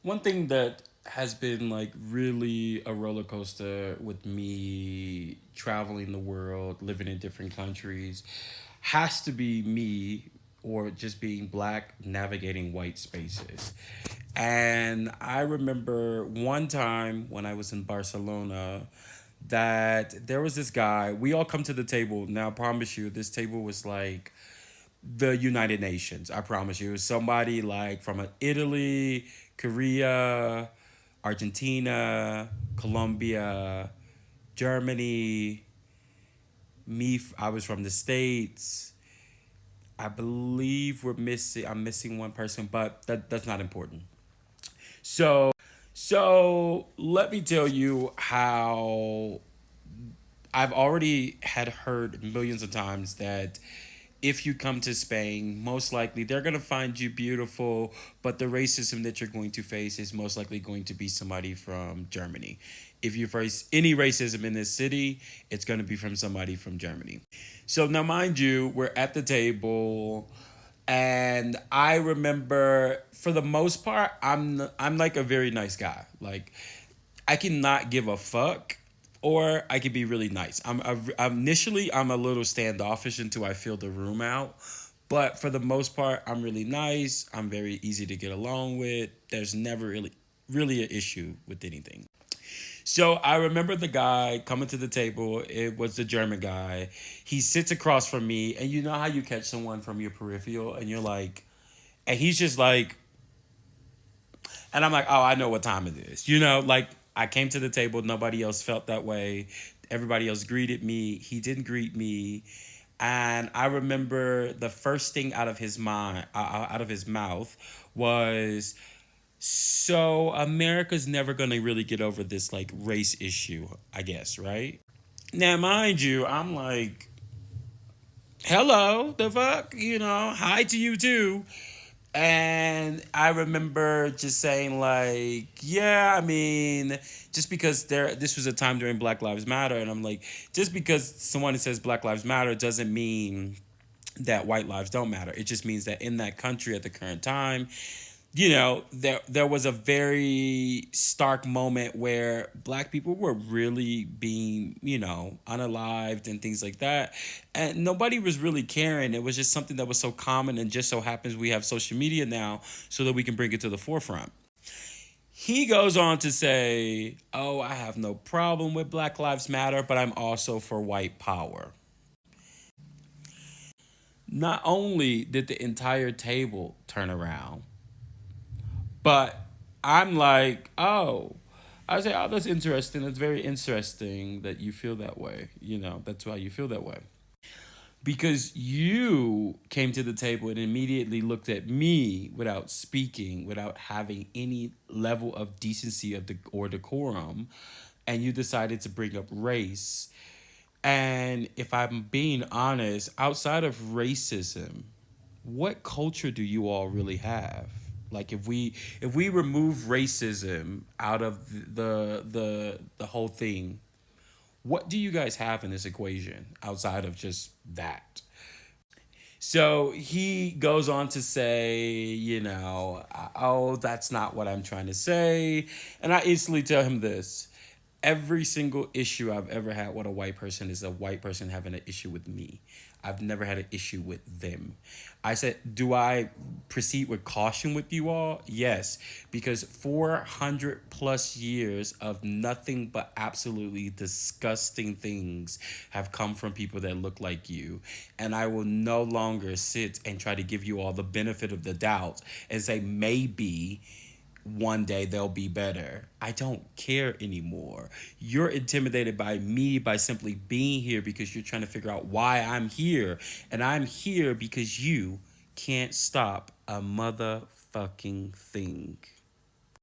One thing that has been like really a roller coaster with me traveling the world, living in different countries, has to be me or just being black navigating white spaces. And I remember one time when I was in Barcelona that there was this guy. We all come to the table. Now, I promise you, this table was like the United Nations. I promise you. It was somebody like from Italy, Korea, Argentina, Colombia, Germany. I was from the States. I believe I'm missing one person, but that's not important. So let me tell you how I've already had heard millions of times that if you come to Spain, most likely they're going to find you beautiful, but the racism that you're going to face is most likely going to be somebody from Germany. If you face any racism in this city, it's going to be from somebody from Germany. So now, mind you, we're at the table, and I remember for the most part, I'm like a very nice guy. Like I cannot give a fuck, or I could be really nice. Initially I'm a little standoffish until I feel the room out, but for the most part, I'm really nice. I'm very easy to get along with. There's never really an issue with anything. So I remember the guy coming to the table. It was the German guy. He sits across from me, and you know how you catch someone from your peripheral, and you're like, and he's just like, and I'm like, oh, I know what time it is. Like I came to the table, nobody else felt that way. Everybody else greeted me. He didn't greet me. And I remember the first thing out of his mouth was, so America's never gonna really get over this like race issue, I guess, right? Now, mind you, I'm like, hello, the fuck, hi to you too. And I remember just saying like, yeah, I mean, just because this was a time during Black Lives Matter, and I'm like, just because someone says Black Lives Matter doesn't mean that white lives don't matter. It just means that in that country at the current time, there was a very stark moment where black people were really being, unalived and things like that. And nobody was really caring. It was just something that was so common, and just so happens we have social media now so that we can bring it to the forefront. He goes on to say, oh, I have no problem with Black Lives Matter, but I'm also for white power. Not only did the entire table turn around, but I'm like, oh, I say, oh, that's interesting. It's very interesting that you feel that way. That's why you feel that way. Because you came to the table and immediately looked at me without speaking, without having any level of decency or decorum, and you decided to bring up race. And if I'm being honest, outside of racism, what culture do you all really have? Like if we remove racism out of the whole thing, what do you guys have in this equation outside of just that? So he goes on to say, oh, that's not what I'm trying to say. And I instantly tell him this: every single issue I've ever had with a white person is a white person having an issue with me. I've never had an issue with them. I said, do I proceed with caution with you all? Yes, because 400 plus years of nothing but absolutely disgusting things have come from people that look like you. And I will no longer sit and try to give you all the benefit of the doubt and say, maybe one day they'll be better. I don't care anymore. You're intimidated by me by simply being here because you're trying to figure out why I'm here. And I'm here because you can't stop a motherfucking thing.